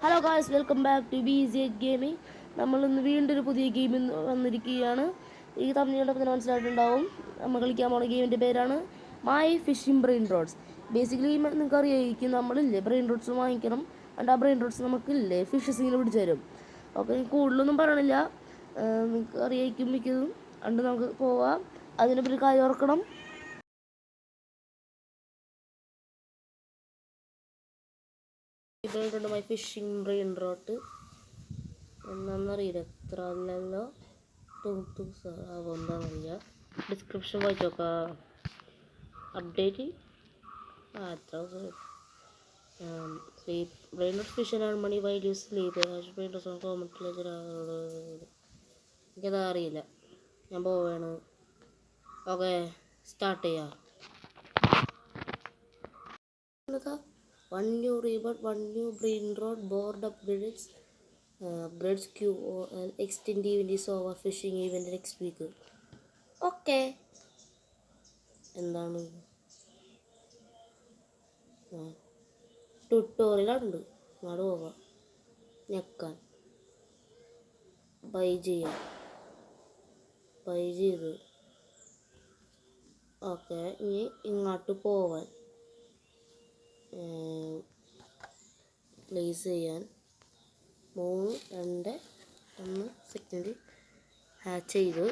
Hello guys, welcome back to BZ gaming. നമ്മളിന്ന് വീണ്ടും ഒരു പുതിയ ഗെയിമിൽ വന്നിരിക്കുകയാണ്. ഈ തമിഴിലൂടെ തന്നെ മനസ്സിലായിട്ടുണ്ടാവും. നമ്മൾ കളിക്കാൻ പോകുന്ന ഗെയിമിൻ്റെ പേരാണ് my fishing brain rods. Basically നിങ്ങൾക്ക് അറിയായിരിക്കും, നമ്മളില്ലേ ബ്രെയിൻ റോഡ്സ് വാങ്ങിക്കണം. ആ ബ്രെയിൻ റോഡ്സ് നമുക്കില്ലേ ഫിഷസ് ഇങ്ങനെ പിടിച്ചു തരും. അപ്പോൾ കൂടുതലൊന്നും പറയണില്ല, നിങ്ങൾക്ക് അറിയായിരിക്കും മിക്കതും. അതുകൊണ്ട് നമുക്ക് പോവാം. അതിനെപ്പറ്റി കാര്യം ഓർക്കണം. ഇതുകൊണ്ട് മൈ ഫിഷിംഗ് ബ്രെയിൻ റോട്ട് എന്താണെന്നറിയില്ല, എത്ര അല്ലല്ലോ എന്താണെന്നറിയില്ല. ഡിസ്ക്രിപ്ഷൻ വായിച്ചു നോക്കാം. അപ്ഡേറ്റ് എത്ര സ്ലീപ്പ് ബ്രെയിൻ റോട്ട് ഫിഷൻ ആണ് money while you sleep brain rot കോമൻറ്റിൽ എനിക്കത് അറിയില്ല. ഞാൻ പോവാണ്. ഓക്കെ, സ്റ്റാർട്ട് ചെയ്യാം. One new rebirth, one new brain rot, board upgrades, upgrades queue or extend event is over, fishing event next week. Okay. എന്താണ് ട്യൂട്ടോറിയലുണ്ട്, അങ്ങോട്ട് പോവാം. ഞെക്കാൻ ബൈ ചെയ്യാം. ബൈ ചെയ്ത് ഓക്കെ. ഇനി ഇങ്ങോട്ട് പോവാൻ പ്ലേസ് ചെയ്യാൻ 3, 2, 1 സെക്കൻഡ് ഹാച്ച് ചെയ്ത്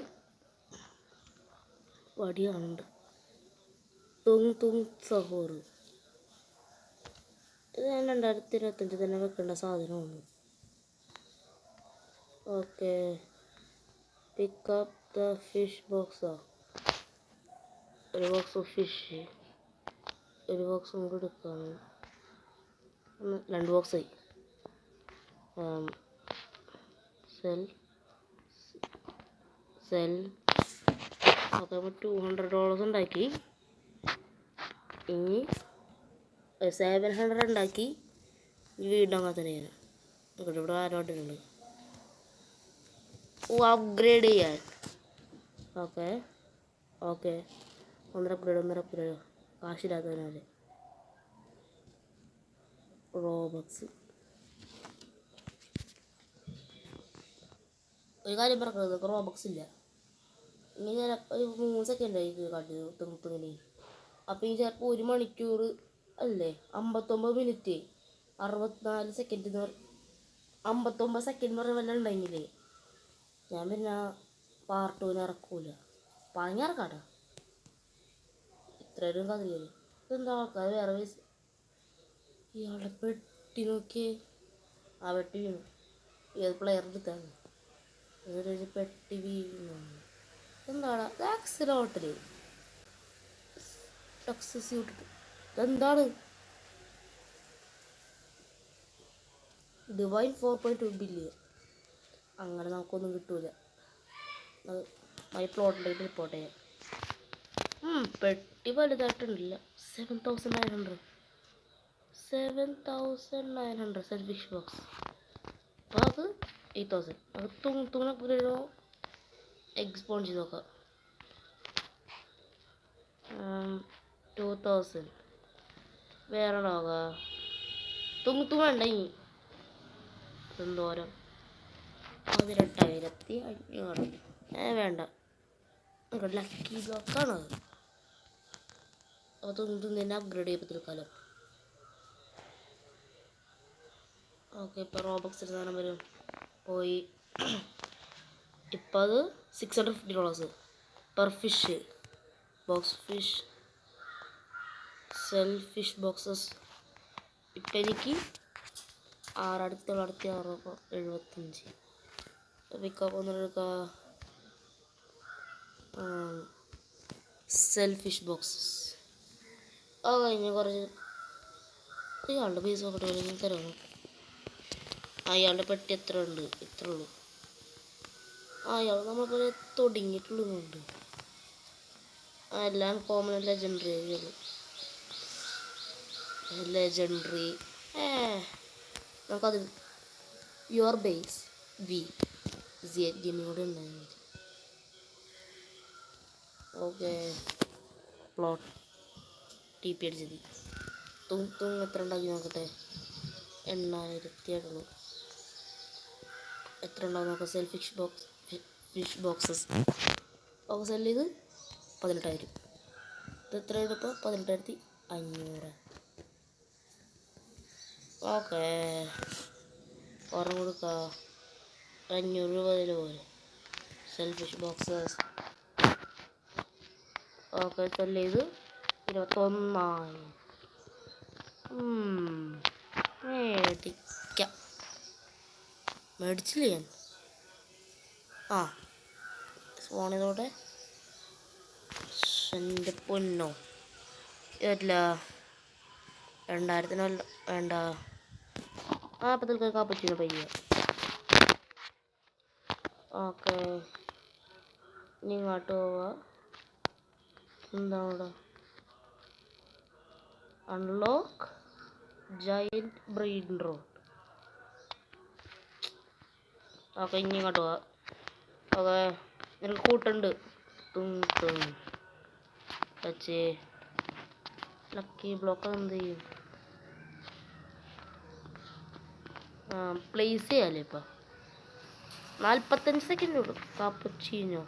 വടിയാണുണ്ട്. തുങ് സഹോർ. ഇത് ഞാൻ 2025 തന്നെ വെക്കേണ്ട സാധനമാണ്. ഓക്കെ, പിക്കപ്പ് ദ ഫിഷ് ബോക്സോ. ഒരു ബോക്സ് ഓഫ് ഫിഷ്, ഒരു ബോക്സ് കൂടെ എടുക്കാം. 2 ബോക്സായി. Cell okay. അപ്പോൾ $200 ഉണ്ടാക്കി. ഇനി 700 ഉണ്ടാക്കി. വീണ്ടും അങ്ങനെ തന്നെയാണ്. ഇവിടെ ആരോട്ടുണ്ട് അപ്ഗ്രേഡ് ചെയ്യാൻ. ഓക്കെ ഓക്കെ, ഒന്നര അപ്ഗ്രേഡ് കാശില്ലാത്തതിനാല്. റോബക്സ്. ഒരു കാര്യം പറഞ്ഞത്, റോബക്സ് ഇല്ല. ഇനി ചിലപ്പോൾ 3 സെക്കൻഡ് ആയി കാട്ടി തുങ്ങനെ. അപ്പോൾ ഈ ചിലപ്പോൾ 1 മണിക്കൂർ അല്ലേ, 59 മിനിറ്റ് 64 സെക്കൻഡ് 59 സെക്കൻഡ് എന്ന് പറഞ്ഞ വല്ല ഉണ്ടെങ്കിലേ ഞാൻ പിന്നെ പാർട്ട് 2 ഇറക്കൂല. പണി ഇറക്കാട്ടാ. ഇത്രയും കഥയില്ല. ഇതെന്താ ആൾക്കാർ വേറെ പൈസ. ഇയാളെ പെട്ടി നോക്കിയേ. ആ പെട്ടി വീണു. ഏത് പ്ലെയർ എടുത്താണ് ഇതൊരു പെട്ടി വീണു. എന്താണ് ആക്സിലോട്ടില് ഇതെന്താണ് ഡിവൈൻ 4.2 ബില്യൺ. അങ്ങനെ നമുക്കൊന്നും കിട്ടൂല. മൈ പ്ലോട്ടിലേക്ക് റിപ്പോർട്ട് ചെയ്യാം. പെട്ടി വലുതായിട്ടുണ്ടല്ല. 7,900 സെൽഫിഷ് ബോക്സ്. അപ്പോൾ അത് 8,000. അത് തുണക്കൊരു എക്സ്പോൺ ചെയ്ത് നോക്കാം. 2,000 വേറെ നോക്കാം. വേണ്ട. ഇനി എന്തോരം 18,500. വേണ്ട, ലക്കി ബ്ലോക്കാണ് അത്. അതൊന്നും തന്നെ അപ്ഗ്രേഡ് ചെയ്യപ്പത്തിൽ കാലം. ഓക്കെ, ഇപ്പോൾ റോബക്സ് സാധനം വരും പോയി. ഇപ്പോൾ അത് $650 per fish box. Fish sell fish boxes. ഇപ്പം എനിക്ക് 6,975. പിക്കപ്പ് ഒന്നെടുക്കുക. Sell fish boxes. അത് കഴിഞ്ഞ് കുറച്ച് ഇയാളുടെ പൈസ നോക്കട്ടെ തരാമോ. അയാളുടെ പെട്ടി എത്ര ഉണ്ട്? ഇത്ര ഉള്ളൂ. അയാൾ നമ്മളെപ്പോലെ തുടങ്ങിയിട്ടുള്ളുന്നുണ്ട്. എല്ലാം കോമൺ ലെജൻഡറി. നമുക്കത് യുവർ ബേസ് ഗെയിമിനോട് ഉണ്ടായി. ഓക്കെ, പ്ലോട്ട് TP അടിച്ചത്. തുങ് എത്ര ഉണ്ടാക്കി നോക്കട്ടെ. 8,700. എത്ര ഉണ്ടാവും നോക്കാം. ഫിഷ് ബോക്സസ് ഒക്കെ സെല് ചെയ്ത് 18,000. ഇത് എത്ര ഇപ്പോൾ 18,500. ഓക്കേ, ഓർമ്മ കൊടുക്കുക. 500 രൂപ അതിൽ പോലെ ഫിഷ് ബോക്സസ്. ഓക്കെ, സെല് ചെയ്ത് 21,000. മേടിക്കാം. മേടിച്ചില്ല ഞാൻ. ഫോണിലൂടെ എൻ്റെ പൊന്നോ പറ്റില്ല. 2,000 വേണ്ട. അപ്പം തൽക്കാലം കാപ്പച്ചിനോ പയ്യ. ഓക്കെ, ഇനി ഇങ്ങോട്ട് പോവുക. എന്താണ് ഇവിടെ? Unlock giant brain road. Okay, ഇനി ഇങ്ങോട്ട് പോവാം. ഓക്കെ, എനിക്ക് കൂട്ടുണ്ട്. ടച്ച് ലക്കി ബ്ലോക്ക് എന്ത് ചെയ്യും? പ്ലേസ് ചെയ്യാമല്ലേ ഇപ്പം? 45 സെക്കൻഡ് ഉള്ളൂ. കാപ്പച്ചീനോ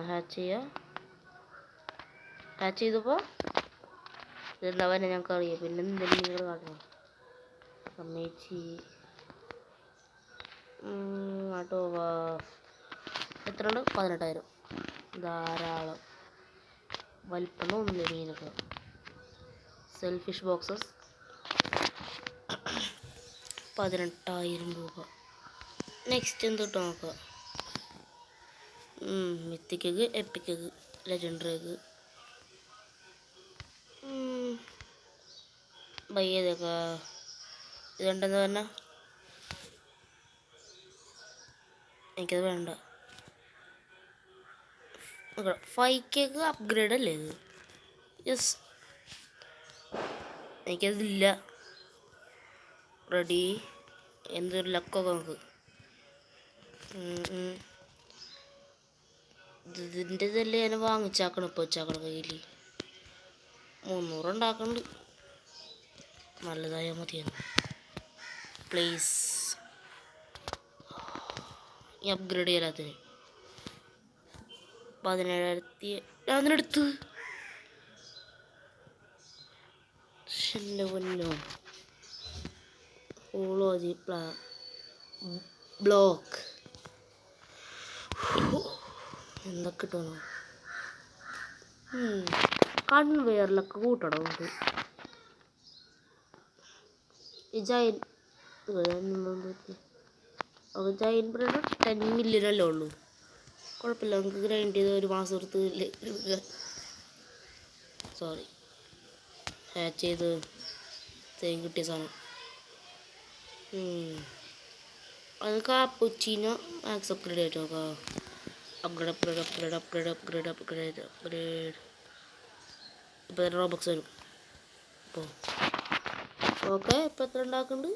ഹാച്ച് ചെയ്യാം. ഹാച്ച് ചെയ്തപ്പോൾ ഇതുണ്ടാവാനെ ഞങ്ങൾക്ക് അറിയാം. പിന്നെ എന്തെങ്കിലും നിങ്ങൾ കാണണം. സമ്മേച്ചി അങ്ങോട്ട് പോവാ. എത്ര ഉണ്ട്? 18,000. ധാരാളം. വലിപ്പം ഒന്നുമില്ല മീനൊക്കെ. ഫിഷ് ബോക്സസ് 18,000 രൂപ. നെക്സ്റ്റ് എന്തിട്ട് നോക്കാം. Mythic egg, epic egg, legendary egg. Buy ചെയ്തേക്കാ. ഇതുണ്ടെന്ന് പറഞ്ഞാൽ എനിക്കത് വേണ്ട. 5K അപ്ഗ്രേഡ് അല്ലേ ഇത്? യെസ്, എനിക്കതില്ല. റെഡി. എന്തൊരു ലക്കൊക്കെ നമുക്ക്. ഇതിൻ്റെ ഇതല്ലേ ഞാൻ വാങ്ങിച്ചാക്കണം. ഇപ്പോൾ വെച്ചാക്കണം കയ്യിൽ 300 ഉണ്ടാക്കുന്നുണ്ട്. നല്ലതായാൽ മതിയാണ് പ്ലീസ്. ഈ അപ്ഗ്രേഡ് ചെയ്യാത്തിന് 17,000 ഞാൻ അതിനെടുത്ത്. പൊന്നോ. ഓളോജി ബ്ലോക്ക് എന്തൊക്കെ കിട്ടുന്നു. കൺവെയറിലൊക്കെ കൂട്ടണം. ഈ ജയൻ ബ്രെഡ് 10 മില്യനല്ലേ ഉള്ളൂ. കുഴപ്പമില്ല, നമുക്ക് ഗ്രൈൻഡ് ചെയ്ത് ഒരു മാസം എടുത്ത് സോറി ഹാച്ച് ചെയ്ത് തേൻ കിട്ടിയ സാധനം. അത് കാപ്പുച്ചീനോ മാക്സ് അപ്ഗ്രേഡ് ആയിട്ട് നോക്കാം. അപ്ഗ്രേഡ് ഇപ്പോൾ റോബക്സ് വരും. അപ്പോൾ ഓക്കെ, ഇപ്പോൾ എത്ര ഉണ്ടാക്കുന്നുണ്ട്?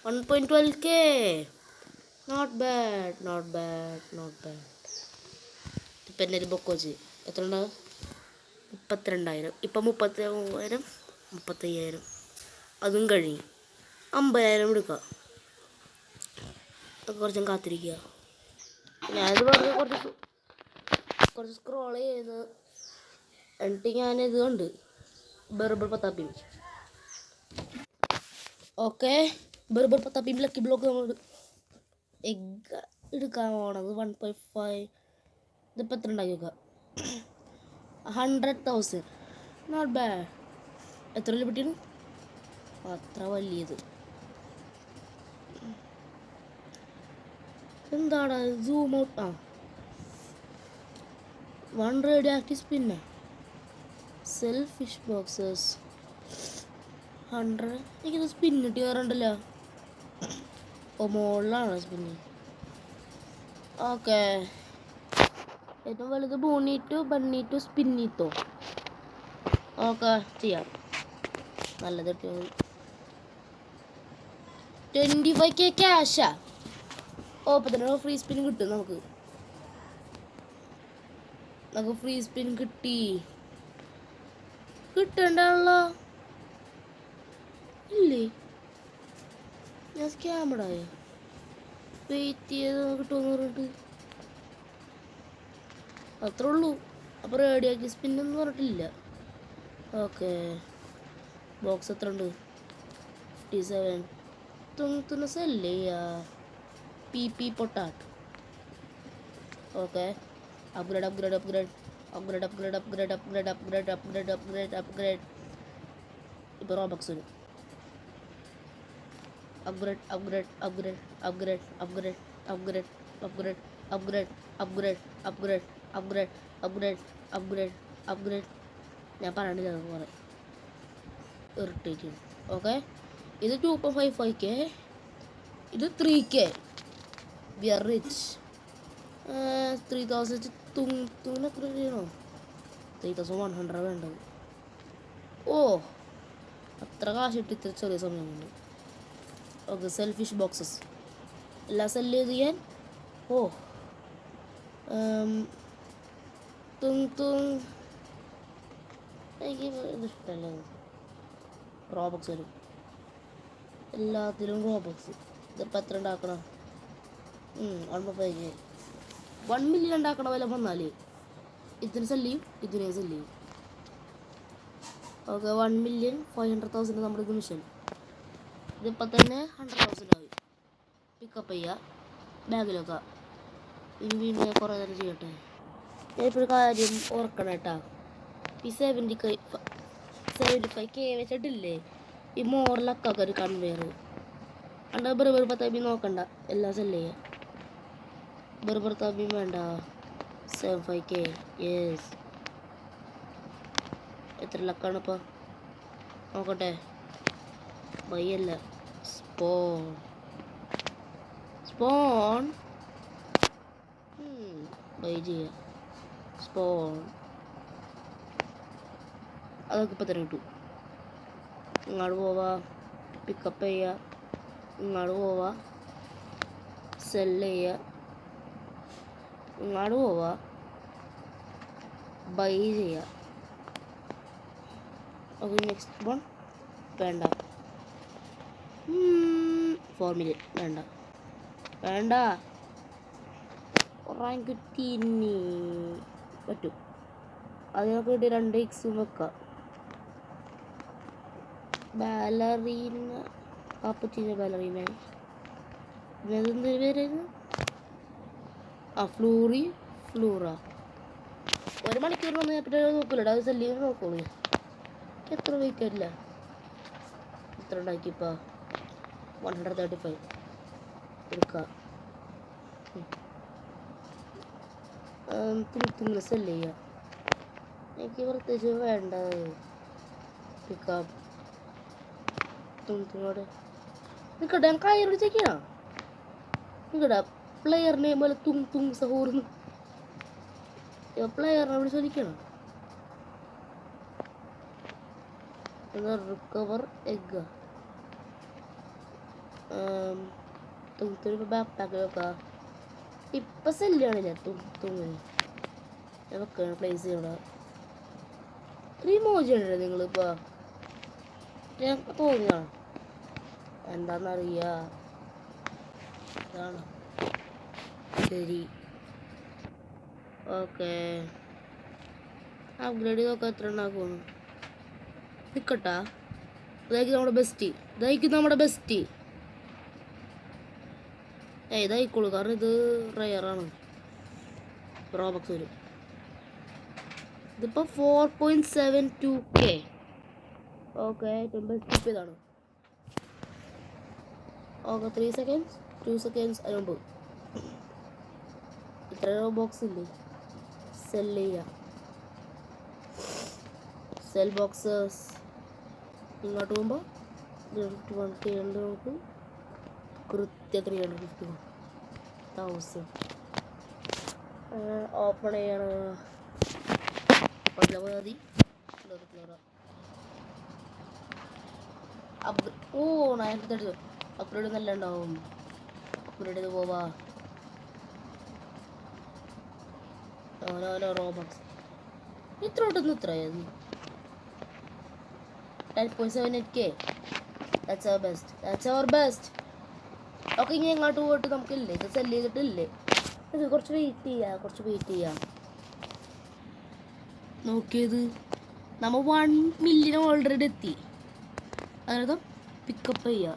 1.12K. Not bad. ഇപ്പം എൻ്റെ ഒരു ബൊക്കോച്ച് എത്ര ഉണ്ടാകും? 32,000. ഇപ്പം 33,000, 35,000. അതും കഴിഞ്ഞു. 50,000 എടുക്കുക. കുറച്ചും കാത്തിരിക്കുക. ഞാനിത് പറഞ്ഞ് കുറച്ച് സ്ക്രോൾ ചെയ്ത് എന്നിട്ട് ഞാനിത് കണ്ട് ബെർബർ പത്താപ്പി. ഓക്കെ, ബെർബർ പത്താപ്പി ലക്കി ബ്ലോക്ക് നമ്മൾ എഗ് എടുക്കാൻ പോണത് 1.5. ഇതിപ്പോൾ എത്ര ഉണ്ടാക്കി നോക്കുക? 100,000. Not bad. എത്ര ലിമിറ്റാണ്? അത്ര വലിയത്. എന്താണ് zoom out? 1 radio active spin. Fish boxes 100. എനിക്കിത് സ്പിന്ന് കിട്ടിയാറുണ്ടല്ലോ. മുകളിലാണ് സ്പിന്ന്. ഓക്കെ, ഏറ്റവും വലുത് ബണ്ണീറ്റോ സ്പിന്നീറ്റോ. ഓക്കെ, ചെയ്യാം. നല്ലത് 25K ക്യാഷാ. ഇപ്പം തന്നെ ഫ്രീ സ്പിൻ കിട്ടും. നമുക്ക് ഫ്രീ സ്പിൻ കിട്ടണ്ടാണല്ലോ. ഇല്ലേ, ഞാൻ സ്കാമഡായ വെയിറ്റ് ചെയ്ത് കിട്ടുമെന്ന് പറഞ്ഞിട്ട് അത്രേ ഉള്ളൂ. അപ്പോൾ റേഡിയാക്കി സ്പിന്നൊന്നും പറഞ്ഞിട്ടില്ല. ഓക്കെ, ബോക്സ് എത്ര ഉണ്ട്? 57. തുണ സെല്ലേ പി പൊട്ടാട്ട്. Okay, upgrade upgrade upgrade upgrade upgrade upgrade upgrade upgrade upgrade upgrade upgrade. ഇപ്പോൾ റോബക്സ് വരും. Upgrade upgrade upgrade upgrade upgrade upgrade upgrade upgrade upgrade upgrade upgrade upgrade upgrade upgrade. ഞാൻ പറയണില്ല പോലെ ഇറിറ്റേറ്റിംഗ്. ഓക്കെ, ഇത് 2.55K, ഇത് 3K. V are rich. 3000 തൂണ് എത്ര ചെയ്യണോ? 3100 വേണ്ടത്. ഓ, അത്ര കാശ് ഇട്ട് ഇത്ര ചെറിയ സമയം കൊണ്ട്. ഓക്കെ, സെൽഫിഷ് ബോക്സസ് എല്ലാം സെല്ല് ചെയ്ത് ചെയ്യാൻ. ഓ, എനിക്ക് ഇത് ഇഷ്ടമല്ല. റോബക്സ് വരും എല്ലാത്തിലും. റോബക്സ് ഇതിപ്പോൾ എത്ര ഉണ്ടാക്കണം? 1 മില്യൺ ഉണ്ടാക്കണ വില വന്നാൽ ഇതിന് സെല്ല് ചെയ്യും, ഇതിനെ സെല്ല് ചെയ്യും. ഓക്കെ, 1,500,000 നമ്മുടെ ഇത് മിഷൻ. ഇതിപ്പോൾ തന്നെ 100,000 ആയി. പിക്കപ്പ് ചെയ്യുക, ബാഗിലൊക്കെ. ഇനി വീണ്ടും കുറേ നേരം ചെയ്യട്ടെ. ഞാൻ ഇപ്പോൾ ഒരു കാര്യം ഓർക്കണം കേട്ടാ. ഈ 75K വെച്ചിട്ടില്ലേ, ഈ മോറിലൊക്കെ ഒരു കൺവെയർ അണ്ട. ബർബർ പത്താബി നോക്കണ്ട, എല്ലാം സെല്ല് ചെയ്യാം. ബർബർ താബിയും വേണ്ട. 75K. യെസ്, എത്ര ലക്കാണ് ഇപ്പോൾ നോക്കട്ടെ. ബൈ അല്ല, സ്പോൺ സ്പോൺ. ബൈ ചെയ്യാം. സ്പോൺ അതൊക്കെ ഇപ്പം തന്നെ കിട്ടും. ഇങ്ങോട്ട് പോവാ, പിക്കപ്പ് ചെയ്യുക. ഇങ്ങോട്ട് പോവാ, സെല്ല് ചെയ്യുക. ഇങ്ങോട്ട് പോവാ, ബൈ ചെയ്യുക. ഓക്കെ, നെക്സ്റ്റ് വൺ വേണ്ട. 4 മില്യൺ വേണ്ട, വേണ്ട. ഒറാങ്കുട്ടീനി പറ്റും. അതിനൊക്കെ വേണ്ടി 2 എക്സും വെക്കാം. ബാലറീന, കാപ്പുച്ചീന ബാലറീന. ഇതെന്ത് പേരായിരുന്നു? ഫ്ലൂറ. 1 മണിക്കൂർ വന്ന് പിന്നെ നോക്കൂലോ, അത് സെല്ല് ചെയ്ത് നോക്കോളൂ. എത്ര വെയിറ്റ് ആയിട്ടില്ല. എത്ര ഉണ്ടാക്കിയപ്പോൾ 135 എടുക്കാം. തുണി സെല്ല് ചെയ്യാം. എനിക്ക് പ്രത്യേകിച്ച് വേണ്ട. പിക്കപ്പ് തുണിയോട് നിൽക്കട്ടെ. ഞാൻ കയറി ചെക്കണം. നിൽക്കട്ടെ, പ്ലെയർ നെയിം പോലെ തുങ് സഹൂർന്ന് പ്ലെയറിനെ വിളിച്ച് ചോദിക്കണം. റിക്കവർ എഗ് തുണിപ്പോൾ ബാക്ക് പാക്ക് വെക്കാം. ഇപ്പം സെല്ല് ചെയ്യണില്ല. തുണി ഞാൻ വെക്കണം, പ്ലേസ് ചെയ്യണം. റിമൂവ് ചെയ്യണല്ലേ നിങ്ങളിപ്പോൾ? ഞാൻ തോന്നിയാണ് എന്താണെന്നറിയാ. ഇതാണ് ശരി. ഓക്കെ, അപ്ഗ്രേഡ് ചെയ്തൊക്കെ എത്ര ഉണ്ടാക്കുമെന്ന് നിൽക്കട്ടാ. ഇതായിരിക്കും നമ്മുടെ ബെസ്റ്റ്. ഇതായിക്കോളൂ, കാരണം ഇത് റയറാണ്. റോബക്സ് വരും. ഇതിപ്പോൾ 4.72K. ഓക്കെ, ഏറ്റവും ബെസ്റ്റ് ഇതാണ്. ഓക്കെ, 3 സെക്കൻഡ്സ് 2 സെക്കൻഡ്സ് അതിനുമ്പ് ഇത്ര ബോക്സ് ഇല്ലേ, സെല്ല് ചെയ്യാം. Cell boxes. ഇങ്ങോട്ട് പോകുമ്പോൾ 351K ഉണ്ട്. നോക്കും, കൃത്യം 351,000. ഓപ്പൺ ചെയ്യണം. മതി. ഓ, 930 അപ്ഗ്രേഡ് നല്ല ഉണ്ടാവും. അപ്ഗ്രേഡ് ചെയ്ത് പോവാ. ഓരോ റോബക്സ് ഇത്ര ഇത്രയായിരുന്നു. 10.78K. That's our best. Okay, ഇനി എങ്ങോട്ട് പോയിട്ട് നമുക്കില്ലേ ഇത് സെല് ചെയ്തിട്ടില്ലേ? ഇത് കുറച്ച് വെയിറ്റ് ചെയ്യാം. നോക്കിയത് നമ്മൾ 1 മില്യൺ ഓൾറെഡി എത്തി. അതായത് പിക്കപ്പ് ചെയ്യുക.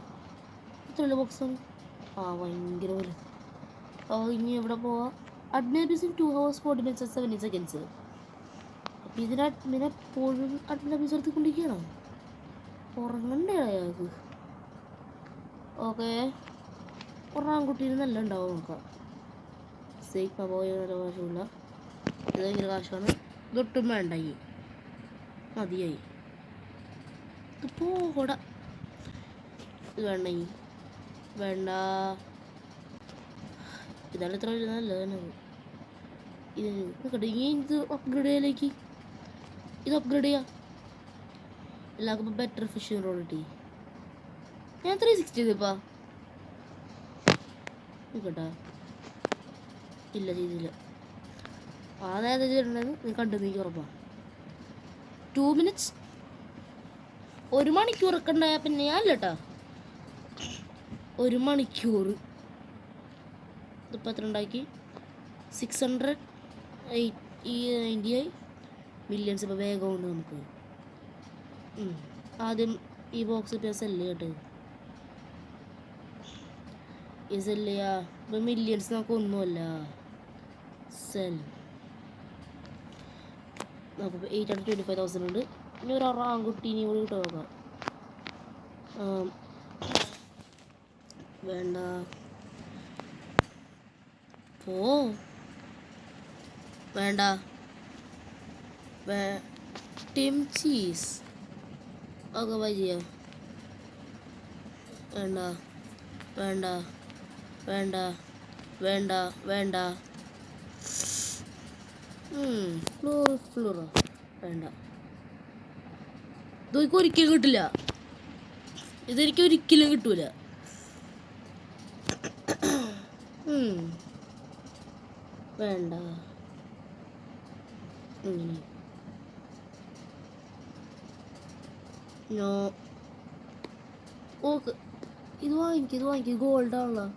എത്രയുള്ള ബോക്സാണ്? ഭയങ്കര പോലെ. ഇനി എവിടെ പോവാം? Admin 2 hours 40 minutes and 70 seconds. അപ്പം ഇതിന് അഡ്മിനെ എപ്പോഴും അഡ്മിൻ അഭ്യസ് എടുത്തിക്കൊണ്ടിരിക്കണം. ഉറങ്ങണ്ടേ അയാൾക്ക്? ഓക്കെ, ഒരാൺകുട്ടീന് നല്ല ഉണ്ടാവും നോക്കാം. സേഫ് പോയ കാശമില്ല. ഇത് ഭയങ്കര കാശാണ്. ഇതൊട്ടും വേണ്ടായി, മതിയായി. ഇതിപ്പോൾ ഇവിടെ ഇത് വേണ്ട. ഇതാണ് ഇത്ര നല്ലതാണ്. ഇത് നോക്കട്ടെ, ഇനി ഇത് അപ്ഗ്രേഡ് ചെയ്യലേക്ക്. ഇത് അപ്ഗ്രേഡ് ചെയ്യാം. എല്ലാവർക്കും ബെറ്റർ ഫിഷിംഗ് റോഡ് കിട്ടി. ഞാൻ 360 ചെയ്തിപ്പാ നോക്കട്ടാ. ഇല്ല, ചെയ്തില്ല. നേരത്തെ ചെയ്തിട്ടുണ്ടായിരുന്നു. നീ കണ്ടു, നീ ഉറപ്പാ. 2 minutes 1 മണിക്കൂറൊക്കെ ഉണ്ടായാൽ പിന്നെ ഞാൻ അല്ല കേട്ടാ. 1 മണിക്കൂർ. ഇതിപ്പോൾ എത്ര ഉണ്ടാക്കി? 690 മില്യൺസ്. ഇപ്പോൾ വേഗമുണ്ട് നമുക്ക്. ആദ്യം ഈ ബോക്സ് ഇപ്പോൾ സെല്ല് കേട്ടോ. ഈ സെല്ല് ചെയ്യാ. ഇപ്പോൾ മില്യൺസ് നമുക്കൊന്നുമല്ല. സെൽ നമുക്കിപ്പോൾ 825,000 ഉണ്ട്. ഇനി ഒരു ആൺകുട്ടീനെ കൂടി കിട്ടും നോക്കാം. വേണ്ട, വേണ്ട. ടിം ചീസ് ഒക്കെ വരിക. വേണ്ട വേണ്ട വേണ്ട വേണ്ട വേണ്ട. ഫ്ലോറ വേണ്ട. ഇതൊക്കെ ഒരിക്കലും കിട്ടില്ല. ഇതെനിക്ക് ഒരിക്കലും കിട്ടൂല. വേണ്ട. നോ. ഓക്കെ, ഇത് വാങ്ങിക്ക്. ഗോൾഡാണല്ലോ.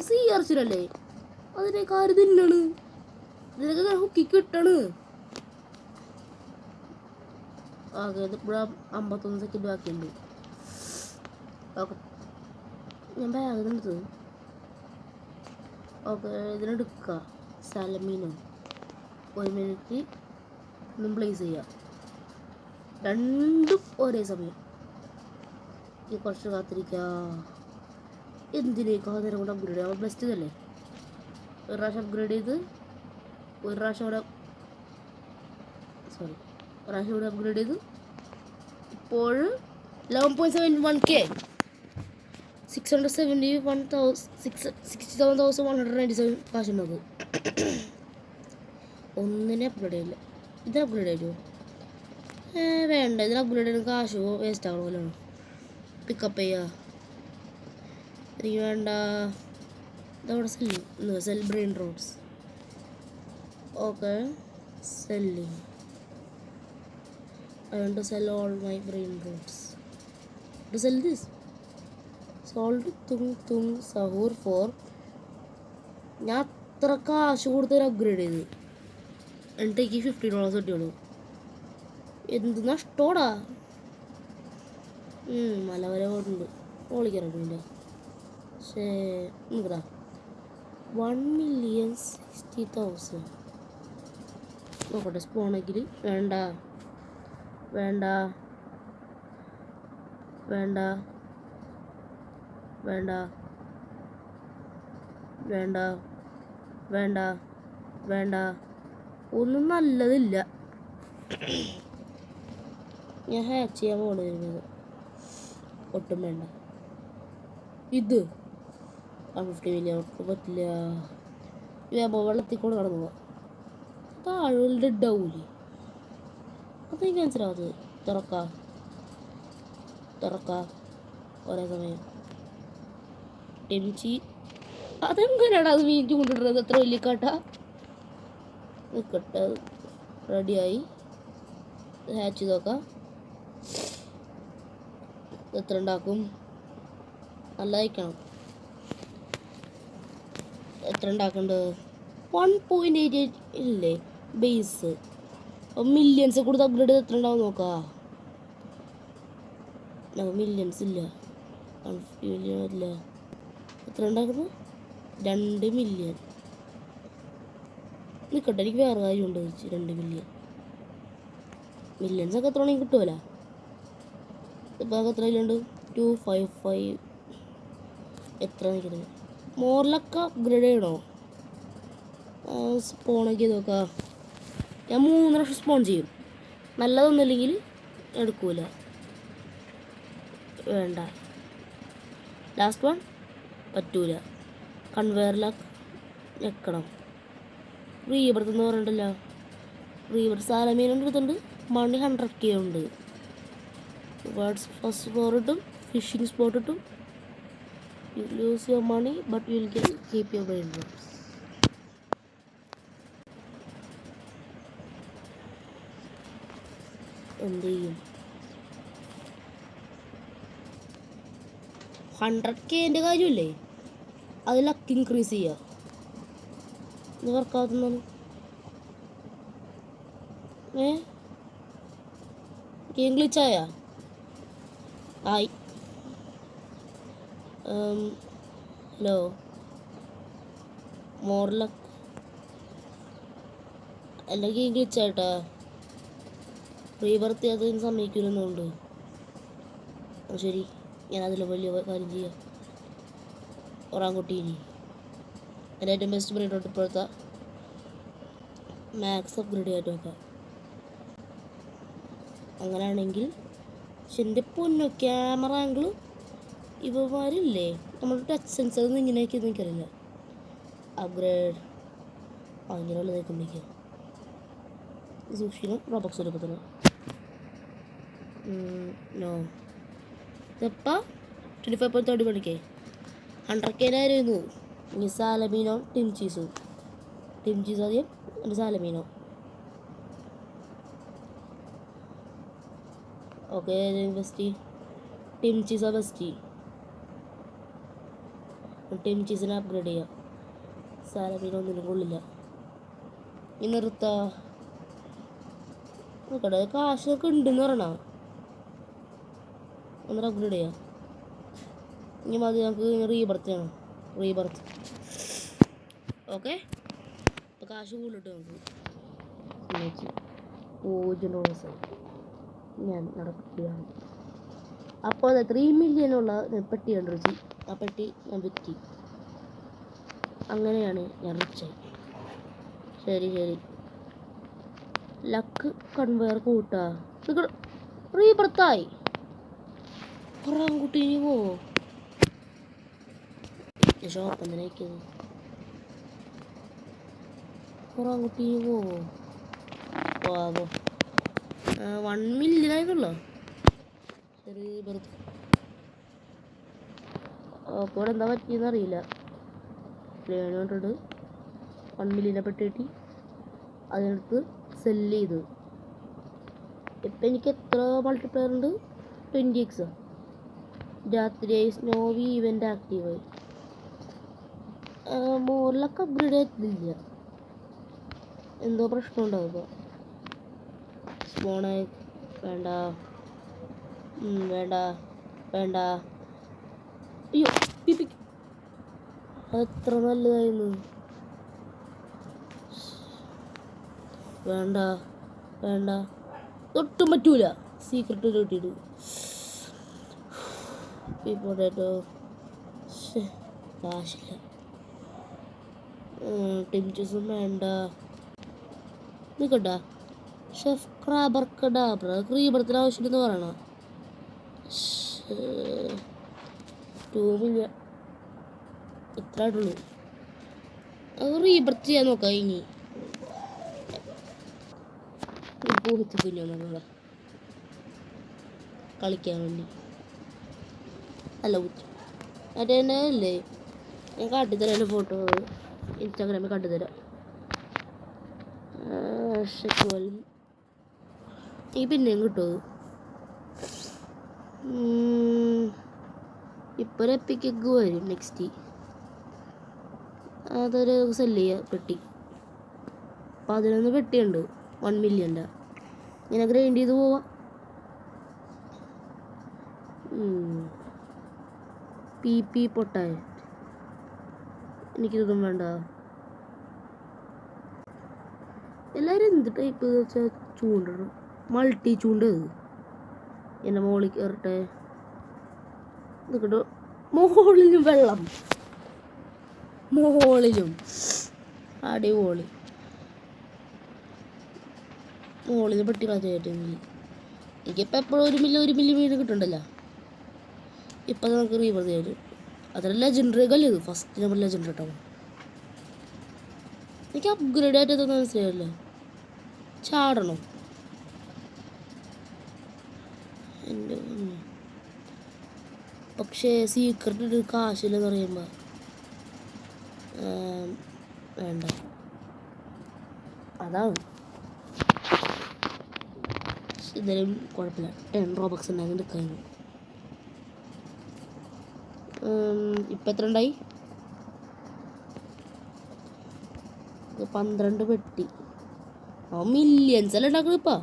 CR-ല്ലേ അതിനെ കാര്യം തിന്നാണ്. ഇതിനൊക്കെ ഹുക്കി കിട്ടണ്. ഓക്കെ, ഇതിപ്പോഴും 51 സെക്കൻഡ് ബാക്കിയുണ്ട്. ഓക്കെ, ഞാൻ ബാഗ് എടുത്തത്. ഓക്കെ, ഇതിനെടുക്കുക. സാലമീനോ 1 മിനിറ്റ് ഒന്നും പ്ലേസ് ചെയ്യാം. രണ്ടും ഒരേ സമയം. ഈ കുറച്ച് കാത്തിരിക്കുക. എന്തിനേക്കാ നേരം കൊണ്ട് അപ്ഗ്രേഡ് ചെയ്യാം? ബെസ്റ്റ് ഇതല്ലേ. ഒരു പ്രാവശ്യം അപ്ഗ്രേഡ് ചെയ്ത് ഒരു പ്രാവശ്യം കൂടെ അപ്ഗ്രേഡ് ചെയ്ത് ഇപ്പോൾ 11.71K 67,197 കാശുണ്ടാക്കും. ഒന്നിനെ അപ്ഗ്രേഡ് ചെയ്യില്ല. ഇതിന് അപ്ഗ്രേഡ് ചെയ്യുമോ? വേണ്ട, ഇതിന് അപ്ഗ്രേഡ് ചെയ്യുന്ന കാശ് വേസ്റ്റ് ആകണമല്ലോ. പിക്കപ്പ് ചെയ്യുക. എനിക്ക് വേണ്ട. ഇതവിടെ sell brain rods. Okay, selling. I want to sell all my brain rods. To sell this. Sold tung sahur for. ഞാൻ അത്ര കാശ് കൊടുത്തൊരു അപ്ഗ്രേഡ് ചെയ്ത് എന്നിട്ടേക്ക് $50 കിട്ടിയുള്ളൂ. എന്ത് നഷ്ടോടാ. മല വരെ ഓടുന്നുണ്ട്. ഓളിക്കാറുണ്ട്. പക്ഷേ നോക്കടാ, 1,60,000 നോക്കട്ടെ. സ്പോണെങ്കിൽ വേണ്ട വേണ്ട വേണ്ട വേണ്ട വേണ്ട വേണ്ട വേണ്ട. ഒന്നും നല്ലതില്ല. ഞാൻ ഹാക്ക് ചെയ്യാൻ പോകുന്നത് ഒട്ടും വേണ്ട. ഇത് 50 മില്യൺ ഒട്ടും പറ്റില്ല. വെള്ളത്തിൽ കൂടെ കടന്നു പോവാം. താഴെ ഡൗലി അതെനിക്ക് മനസ്സിലാവത്. തുറക്ക ഒരേ സമയം. ടെൻച്ചി അതെങ്ങനെയാണ് അത് മീൻ കൊണ്ടിടുന്നത്? അത്ര വലിയ കാട്ട. നിൽക്കട്ടെ, റെഡിയായി. ഹാച്ച് ചെയ്ത് നോക്കാം. എത്ര ഉണ്ടാക്കും? നല്ലതായിരിക്കണം. എത്ര ഉണ്ടാക്കേണ്ടത്? 1.88 ഇല്ലേ ബേസ്? മില്യൺസ് കൊടുത്ത് അപ്ഗ്രേഡ് ചെയ്ത് എത്ര ഉണ്ടാവും നോക്കാം. മില്യൺസ് ഇല്ല, 150 മില്യൺ ഇല്ല. എത്ര ഉണ്ടാക്കുന്നു? 2 മില്യൺ. നിൽക്കട്ടെ, എനിക്ക് വേറെ കാര്യമുണ്ട്. 2 മില്യൺ മില്യൺസ് ഒക്കെ എത്ര വേണമെങ്കിൽ കിട്ടുമല്ലോ. ഇപ്പോൾ എത്ര ഇല്ലുണ്ട്? 255. എത്ര നിൽക്കുന്നത്? മോറിലൊക്കെ അപ്ഗ്രേഡ് ചെയ്യണോ? സ്പോണൊക്കെ നോക്കാം. ഞാൻ 3 പ്രാവശ്യം സ്പോൺ ചെയ്യും. നല്ലതൊന്നുമില്ലെങ്കിൽ എടുക്കൂല. വേണ്ട. ലാസ്റ്റ് വൺ പറ്റൂല. കൺവെയറിലൊക്കെ ഞെക്കണം. റീബർത്ത് എന്ന് പറഞ്ഞിട്ടില്ല. റീബർത്ത് സാലമീനുണ്ട്, എടുത്തുണ്ട്. മണി 100K ഉണ്ട്. വേർഡ്സ് ഫസ്റ്റ് ഫ്ലോർ ഇട്ടും ഫിഷിംഗ് സ്പോട്ട് ഇട്ടും. You lose your money but you will keep your brain drops. എന്ത് ചെയ്യും? 100K കാര്യമില്ലേ? അത് ലക്ക് ഇൻക്രീസ് ചെയ്യുക. ഇത് വർക്കാവുന്നതാണ്. ഗെയിം ഗ്ലിച്ചായ ആയി. ഹലോ, മോർലക്ക് എൻ്റെ ഗെയിം ഗ്ലിച്ചായിട്ടാ. റീബർത്ത് അതിന് സമ്മതിക്കില്ലെന്നുണ്ട്. ശരി, ഞാൻ അതിൽ വലിയ കാര്യം ചെയ്യാം. ഒറാങ്കുട്ടീനി എൻ്റെ ഏറ്റവും ബെസ്റ്റ് ബ്രീഡോട്ട് ഇപ്പോഴത്തെ മാക്സ് അപ്ഗ്രേഡ് ചെയ്യാൻ നോക്കാം. അങ്ങനെയാണെങ്കിൽ പക്ഷെ എൻ്റെ പൊന്നോ, ക്യാമറ ആംഗിൾ ഇവന്മാരില്ലേ നമ്മുടെ ടച്ച് സെൻസർ ഒന്നും ഇങ്ങനെയൊക്കെ എനിക്കറിയില്ല. അപ്ഗ്രേഡ് അങ്ങനെയുള്ള ഇതൊക്കെ സൂക്ഷിക്കണം. റോബക്സ് എടുക്കത്തില്ല. നോ, ഇതെപ്പാ 25.30 മണിക്ക് 100K ആയിരുന്നു. ഇനി സാലമീനോ ടിം ചീസും. ടിം ചീസ് ആദ്യം, എൻ്റെ സാലമീനോ. ഓക്കെ, ബെസ്റ്റ് ടിം ചീസാ ബെസ്റ്റ്. ടിം ചീസിനെ അപ്ഗ്രേഡ് ചെയ്യാം. സാലമീനോ ഒന്നിനും കൊള്ളില്ല. ഇനി നിർത്താ നോക്കട്ടെ. കാശൊക്കെ ഉണ്ടെന്ന് പറയണ. ഒന്നര അപ്ഗ്രേഡ് ചെയ്യാം. ഇനി മതി, നമുക്ക് റീബർത്ത് ചെയ്യണം. Rebirth okay. അപ്പോൾ കാശ് കൂടുതലിട്ട് നമുക്ക് 0 ഞാൻ നടക്കുകയാണ്. അപ്പോൾ അത് 3 മില്യണുള്ള പെട്ടി കണ്ടു. ആ പെട്ടി ഞാൻ വിറ്റി. അങ്ങനെയാണ് ഞാൻ റിച്ചായി. ശരി ശരി. ലക്ക് കൺവെയർ കൂട്ടാ. നിങ്ങൾ റീബർത്തായി. ഒറാങ്കുട്ടി പോ. ഷോപ്പ് എന്തിനാക്കുന്നത്? ഒറാങ്കുട്ടി പോവോ? 1 മില്യൺ ആയിരുന്നല്ലോ. റീബർത്ത് അപ്പോൾ എന്താ പറ്റിയെന്ന് അറിയില്ല. 1 മില്യനെ പെട്ടി അതിനടുത്ത് സെല്ല് ചെയ്തു. ഇപ്പം എനിക്ക് എത്ര മൾട്ടിപ്ലെയർ ഉണ്ട്? 20x. രാത്രിയായി. സ്നോവി ഇവൻ്റ് ആക്റ്റീവായി. മോറിലൊക്കെ അപ്ഗ്രേഡ് ആയിട്ടില്ല. എന്തോ പ്രശ്നം ഉണ്ടാവുക. സ്പോണായി വേണ്ട വേണ്ട വേണ്ട. അയ്യോ, അതെത്ര നല്ലതായിരുന്നു. വേണ്ട വേണ്ട, ഒട്ടും പറ്റൂല. സീക്രട്ട് കിട്ടിയിട്ട് പൊട്ടാറ്റോ കാശില്ല. ടിം ചൂസും വേണ്ട. നിൽക്കട്ടാ. ഷെഫ് ക്രാബർക്കഡാബ്ര റീബർത്തിന് ആവശ്യമില്ലെന്ന് പറയണ. 2 മില്യൺ ഇത്ര ആയിട്ടുള്ളൂ. അത് റീബർത്ത് ചെയ്യാൻ നോക്കാം. ഇനി ഊഹിച്ച് കുഞ്ഞൊന്നുള്ള കളിക്കാൻ വേണ്ടി അല്ല ഊറ്റി. മറ്റേ തന്നെ അല്ലേ, ഞാൻ കാട്ടിത്തരാം. എൻ്റെ ഫോട്ടോ ഇൻസ്റ്റാഗ്രാമിൽ കാട്ടിത്തരാം. ഫ്രഷ് ഈ പിന്നെയും കിട്ടുമോ? ഇപ്പോൾ ഒരു എപ്പിക്ക് എഗ് വരും നെക്സ്റ്റ്. അതൊരു സെല്ല് ചെയ്യുക പെട്ടി. 11 പെട്ടിയുണ്ട് 1 മില്യൻ്റെ. ഇങ്ങനെ ഗ്രൈൻഡ് ചെയ്ത് പോവാം. പി പൊട്ടായ എനിക്കിതൊന്നും വേണ്ട. എല്ലാവരും എന്ത് ടൈപ്പ് വെച്ചാൽ ചൂണ്ടണം? മൾട്ടി ചൂണ്ട എൻ്റെ മോളിൽ കയറട്ടെ. ഇത് കിട്ടോ? മുകളിലും വെള്ളം, മുകളിലും അടിപൊളി. മുകളിൽ പെട്ടി മാറ്റായിട്ടെങ്കിൽ എനിക്കിപ്പോൾ എപ്പോഴും 1 മില്ലി വീട് കിട്ടണ്ടല്ലോ. ഇപ്പം നമുക്ക് റീവർ തരും. അത്ര ലെജൻഡറി അല്ലേ ഇത്? ഫസ്റ്റ് നമ്മൾ ലെജൻഡറി കേട്ടോ. എനിക്ക് അപ്ഗ്രേഡ് ആയിട്ട് ഇതൊന്നും മനസ്സിലായല്ലേ. ചാടണോ? എൻ്റെ പക്ഷേ സീക്രട്ട് ഒരു കാശില്ലെന്ന് പറയുമ്പോൾ വേണ്ട. അതാണ് ഇതായാലും കുഴപ്പമില്ല. 10 റോബക്സ് ഉണ്ടാകുന്ന എടുക്കാൻ. ഇപ്പം എത്ര ഉണ്ടായി? 12 പെട്ടി. മില്യൻസ് അല്ല ഉണ്ടാക്കണം ഇപ്പം.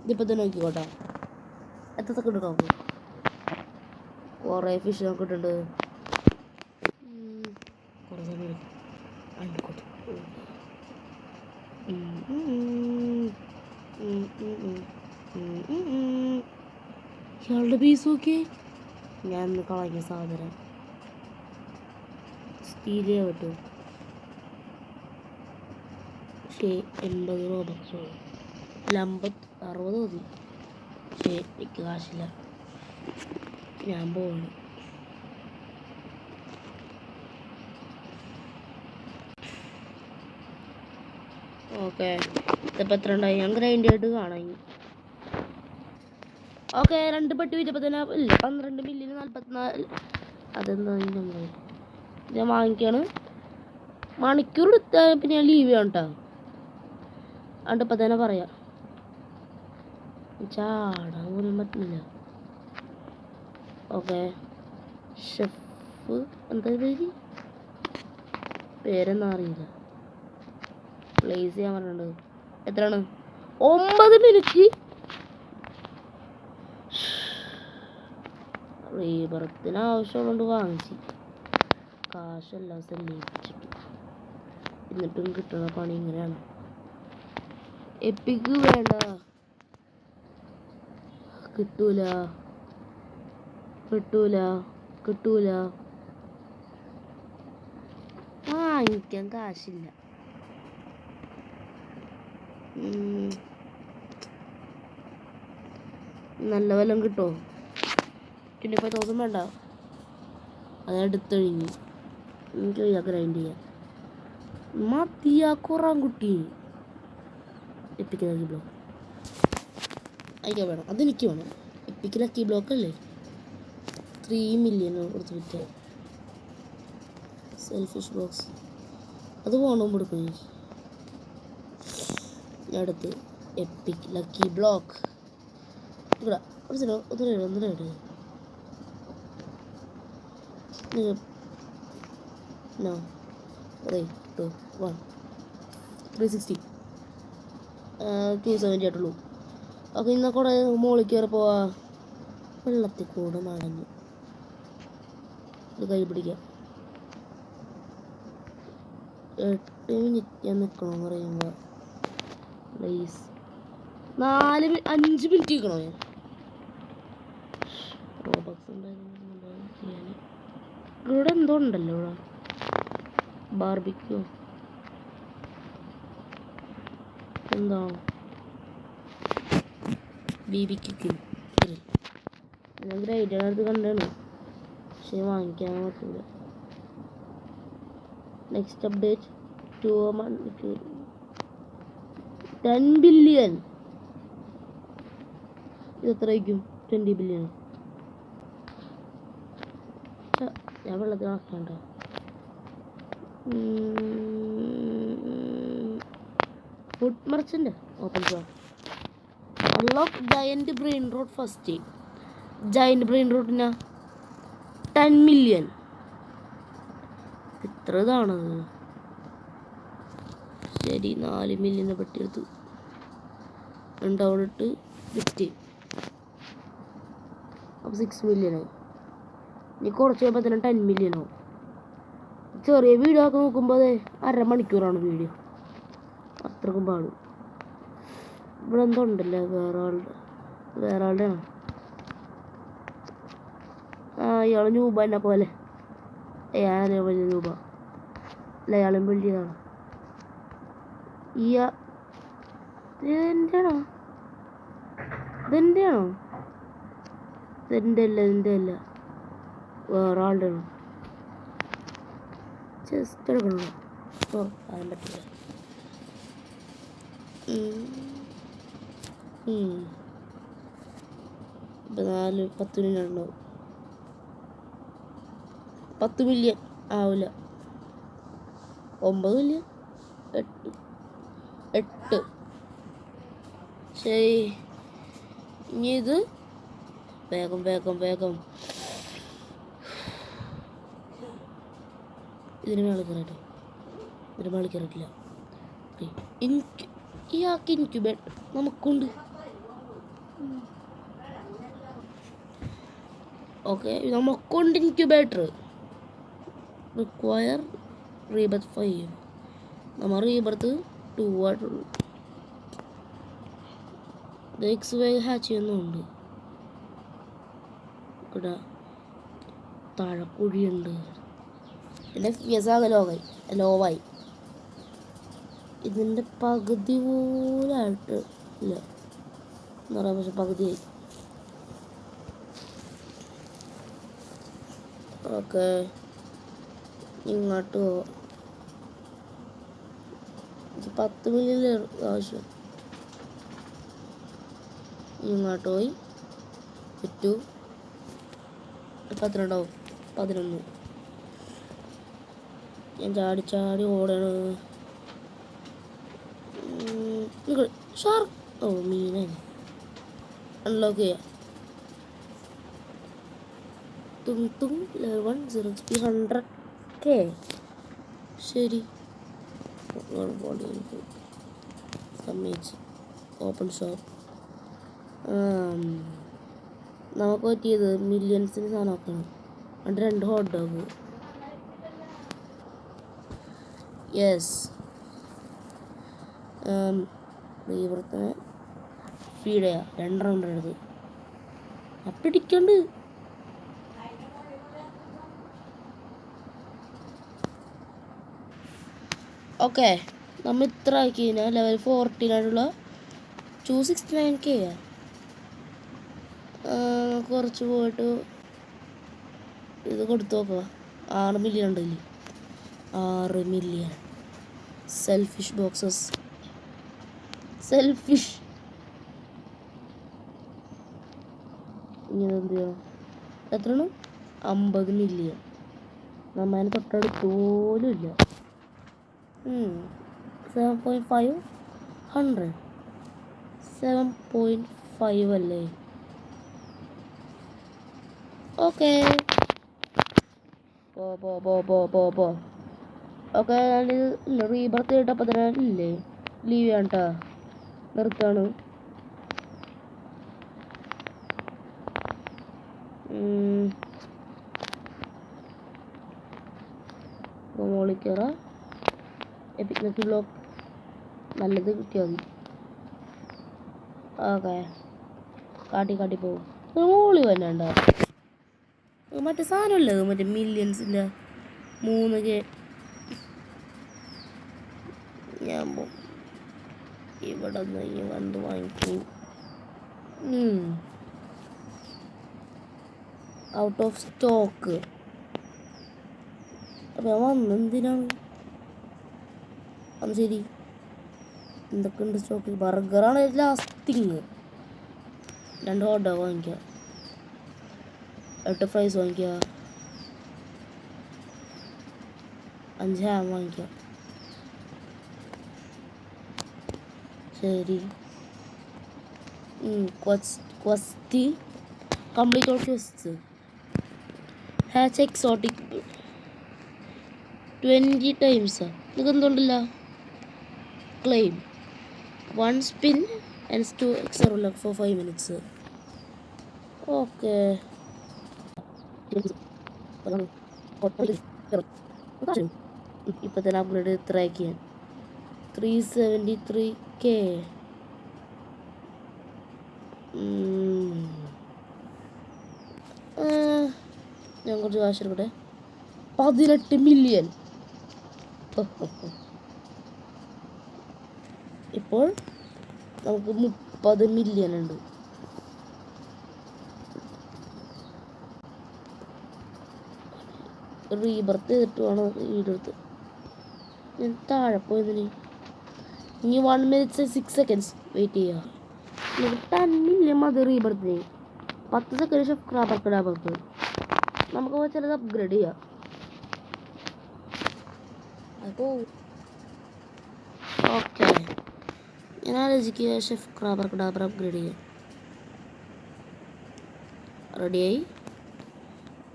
ഇതിപ്പോൾ തന്നെ നോക്കിക്കോട്ടെ എത്ര സെക്കൻഡ് നോക്കും. കുറേ ഫിഷ് നോക്കിയിട്ടുണ്ട്. കുറേ സമയം ആയിക്കോട്ടെ. ഇയാളുടെ പീസ് നോക്കി. ഞാൻ ഒന്ന് കളഞ്ഞ സാധനം സ്റ്റീൽ ചെയ്യാൻ പറ്റുമോ? പക്ഷേ 80 റോബക്സ് അല്ല 60 മതി. പക്ഷേ എനിക്ക് കാശില്ല. ഞാൻ പോവാണ്. ഓക്കെ ഇതിപ്പോൾ എത്ര ഉണ്ടായി? ഞാൻ ഗ്രൈൻഡ് ആയിട്ട് കാണാം. ഓക്കെ 2 പെട്ടി വിറ്റപ്പോൾ തന്നെ ഇല്ല 12 മില്യന് 44. അതെന്താ നമ്മൾ ഞാൻ വാങ്ങിക്കാണ്. മണിക്കൂർ എടുത്താൽ പിന്നെ ഞാൻ ലീവ് ചെയ്യണം കേട്ടോ. അതുകൊണ്ട് ഇപ്പം തന്നെ പറയാം. ചാടാൻ പോലും പറ്റുന്നില്ല. ഓക്കെ ഷെഫ് എന്താ പേരെന്നാ അറിയില്ല. പ്ലേസ് ചെയ്യാൻ പറഞ്ഞിട്ടുണ്ട്. എത്രയാണ്? 9 മിനിറ്റ്. റീബർത്തിന് ആവശ്യമുള്ളതുകൊണ്ട് വാങ്ങിച്ച് കാശെല്ലാം സെല്ലിച്ചിട്ട് എന്നിട്ടും കിട്ടുന്ന പണി ഇങ്ങനെയാണ്. എപ്പിക്ക് വേണ്ട, കിട്ടൂല കിട്ടൂല കിട്ടൂല. വാങ്ങിക്കാൻ കാശില്ല. നല്ല വല്ലതും കിട്ടുമോ? 25,000 വേണ്ട. അതെടുത്തൊഴിഞ്ഞു. എനിക്ക് ഗ്രൈൻഡ് ചെയ്യാം. മതിയാ കുറാൻകുട്ടി. എപ്പിക്ക് ലക്കി ബ്ലോക്ക് അതിൻ്റെ വേണം. അതെനിക്ക് വേണം. എപ്പിക്ക് ലക്കി ബ്ലോക്ക് അല്ലേ 3 മില്യൺ കൊടുത്ത് വിറ്റ സെൽഫിഷ് ബോക്സ്. അത് പോകണം കൊടുക്കും. അടുത്ത് എപ്പിക് ലക്കി ബ്ലോക്ക്. ഇവിടെ ഒന്നിട്ട് No. 3, 2, 1. 360. 270 ആയിട്ടുള്ളൂ. അപ്പോൾ ഇന്ന കൂടെ മോളിൽ കയറി പോവാ. വെള്ളത്തിൽ കൂടെ നടന്നു. ഇത് കൈ പിടിക്കാം. 8 മിനിറ്റ് ഞാൻ നിൽക്കണമെന്ന് പറയുമ്പോൾ പ്ലീസ് 5 മിനിറ്റ് നിൽക്കണോ ഞാൻ? റോബക്സ് ഉണ്ടായിരുന്നു. ഇവിടെ എന്തോ ഉണ്ടല്ലോ. ഇവിടെ ബാർബിക്യൂ എന്താ ബിബിക്യൂ ഞാൻ ഗ്രൈഡറിനടുത്ത് കണ്ടാണ്. പക്ഷേ വാങ്ങിക്കാൻ പറ്റില്ല. Next update 10 billion. ഇത് എത്രയായിരിക്കും? 20 ബില്യൺ. ഞാൻ വെള്ളത്തിൽ ആക്കണ്ട. Food merchant open shop. Unlock giant brain rot first. Giant brain റോട്ടിന് 10 മില്യൺ. എത്ര ഇതാണത്? ശരി, 4 മില്യനെ പെട്ടിയെടുത്തു. രണ്ടവിടിട്ട് ഗിഫ്റ്റ്. അപ്പോൾ 6 മില്യനായി. ഇനി കുറച്ച് കഴിയുമ്പോൾ തന്നെ 10 മില്യനാവും. ചെറിയ വീഡിയോ ഒക്കെ നോക്കുമ്പോൾ അതെ 1/2 മണിക്കൂറാണ് വീഡിയോ. അത്രക്കും പാടും. ഇവിടെ എന്തോ ഉണ്ടല്ലേ, വേറെ ആളുടെ ആണ്. ഇയാൾ രൂപ എന്നെ പോലെ. ഞാനേ വലിയ രൂപ അല്ല, ഇയാളും വലിയതാണ്. ഇതെൻ്റെയാണോ? ഇതെൻ്റെ അല്ല, വേറെ ആളുടെ ആണ്. ജസ്റ്റ് എടുക്കണോ? അതിന് പറ്റില്ല. ഇപ്പം 10 മില്യൺ ഉണ്ടാവും. 10 മില്യൺ ആവില്ല. 9 മില്യൺ, 8. ശരി, ഇനി ഇത് വേഗം ഇതിന് മേളിൽ കയറിയിട്ടില്ല. ഇയാൾക്ക് ഇൻക്യുബേറ്റർ നമുക്കുണ്ട്. ഓക്കെ, നമുക്കുണ്ട് ഇൻക്യുബേറ്റർ. Require rebirth 5. നമ്മൾ റീബർത്ത് 2 ആയിട്ടുള്ളൂ. എക്സ് വേ ഹാച്ച് ചെയ്യുന്നുണ്ട്. ഇവിടെ താഴെ കുഴിയുണ്ട്. പിന്നെ ഫിയസാകെ ലോവായി. ഇതിൻ്റെ പകുതി പോലായിട്ട് ഇല്ല എന്ന് പറയാം, പക്ഷെ പകുതിയായി. ഓക്കെ, ഇങ്ങോട്ട് പോവാം. 10 മില്യൺ ആവശ്യം. ഇങ്ങോട്ട് പോയി ചുറ്റു. ഇപ്പം എത്ര ഉണ്ടാവും? 11. ഞാൻ ചാടി ഓടണ്. ഷാർക്ക്. ഓ, മീനാണ്. അൺലോക്ക് ചെയ്യാം. level 1 100K. ശരി, സമ്മതിച്ച്. Open shop. നമുക്ക് പറ്റിയത് മില്യൺസിന് സാധനം ആക്കണം. അതിൻ്റെ 2 ഹോട്ട് ഡോഗ്. യെസ്, ഇവിടുത്തെ ഫീഡ് ചെയ്യാം. 2 റൗണ്ട് എടുത്ത് അപ്പിടിക്കണ്ട്. ഓക്കെ, നമ്മൾ ഇത്ര ആക്കി കഴിഞ്ഞാൽ ലെവൽ 14 ആയിട്ടുള്ള 269K. കുറച്ച് പോയിട്ട് ഇത് കൊടുത്തു നോക്കുക. 6 മില്യൺ ഉണ്ടല്ലേ? 6 മില്യൺ സെൽഫിഷ് ബോക്സസ്. സെൽഫിഷ്. ഇങ്ങനെ എന്ത് ചെയ്യണം? എത്രയാണ്? 50 മില്യൺ. നമ്മതിന് തൊട്ടടുത്ത് പോലും ഇല്ല. 7.5 100 7.5 അല്ലേ? ഓക്കെ, പോ. ഓക്കെ, ഞാനിത് റീബർത്ത് ചെയ്തിട്ടപ്പോൾ തന്നെ ഇല്ലേ ലീവ് ചെയ്യാൻ കേട്ടോ. നിർത്താണ്. മോളിക്കറ എപ്പിക്നെസ് ബ്ലോക്ക് നല്ലത് കിട്ടിയാൽ മതി. ഓക്കെ, കാട്ടി പോകും. മോളി വന്നണ്ട മറ്റേ സാധനമല്ലേ, മറ്റേ മില്യൺസിൻ്റെ 3K. ഞാൻ പോകും. ഇവിടെ നിന്ന് ഈ വന്ന് വാങ്ങിക്കൂ. Out of stock. അപ്പം വന്നെന്തിനാണ്? അത് ശരി, എന്തൊക്കെ ഉണ്ട് സ്റ്റോക്ക്? ബർഗറാണ് ലാസ്റ്റിങ്. 2 ഹോട്ട് ഡോഗ് വാങ്ങിക്കുക. 8 ഫ്രൈസ് വാങ്ങിക്കുക. 5 ഹാം വാങ്ങിക്കുക. ശരി. Quest complete all quest. Hatch exotic 20 ടൈംസാ. ഇതൊക്കെ എന്തുകൊണ്ടില്ല? Claim 1 spin and 2 extra luck for 5 minutes. Okay. ഇപ്പം തന്നെ അപ്ഗ്രേഡ് എത്രയാക്കി ഞാൻ? 373K. ഞാൻ കുറച്ച് കാശ് എടുക്കട്ടെ. 18 മില്യൺ. ഇപ്പോൾ നമുക്ക് 30 മില്യൺ ഉണ്ട്. റീബർത്ത് ചെയ്തിട്ട് വേണം വീഡിയോ എടുത്ത്. ഞാൻ താഴെ പോയതിന് ഇനി 1 minute 6 seconds വെയിറ്റ് ചെയ്യുക. 10 മില്യൺ മതി റീബർത്തിന്. 10 സെക്കൻഡ് ഷെഫ് ക്രാബർക്ക് നമുക്ക് ചിലത് അപ്ഗ്രേഡ് ചെയ്യാം. അപ്പോൾ ഓക്കെ, ഞാൻ ആലോചിക്കുക ഷെഫ് ക്രാബർ അപ്ഗ്രേഡ് ചെയ്യാം. റെഡിയായി.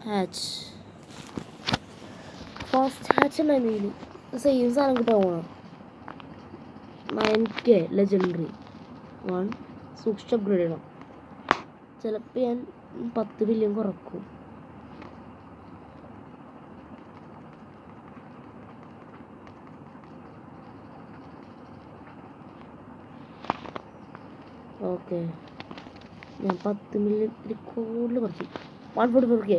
ഹാച്ച് ഫാസ്റ്റ് ഹാച്ച് ഉണ്ടായിരുന്നു. സെയിം സാധനം കിട്ടാൻ പോകണം. 9K ലെജൻഡറി 1 സൂക്ഷിച്ച് അപ്ഗ്രേഡ് ചെയ്യണം. ചിലപ്പോൾ ഞാൻ 10 മില്യൺ കുറക്കും. ഓക്കെ, ഞാൻ 10 മില്യൺ കൂടുതൽ കുറച്ച് 144K.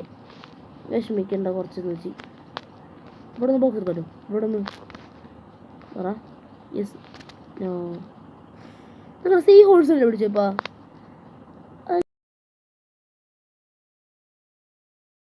വിഷമിക്കണ്ട, കുറച്ചെന്ന് വെച്ച്. ഇവിടെ നിന്ന് ബോക്സ് എടുക്കാമല്ലോ. ഇവിടെ നിന്ന് പറ. Yes, no. നിങ്ങൾ സീ ഹോൾസ് അല്ലേ പിടിച്ചപ്പാ?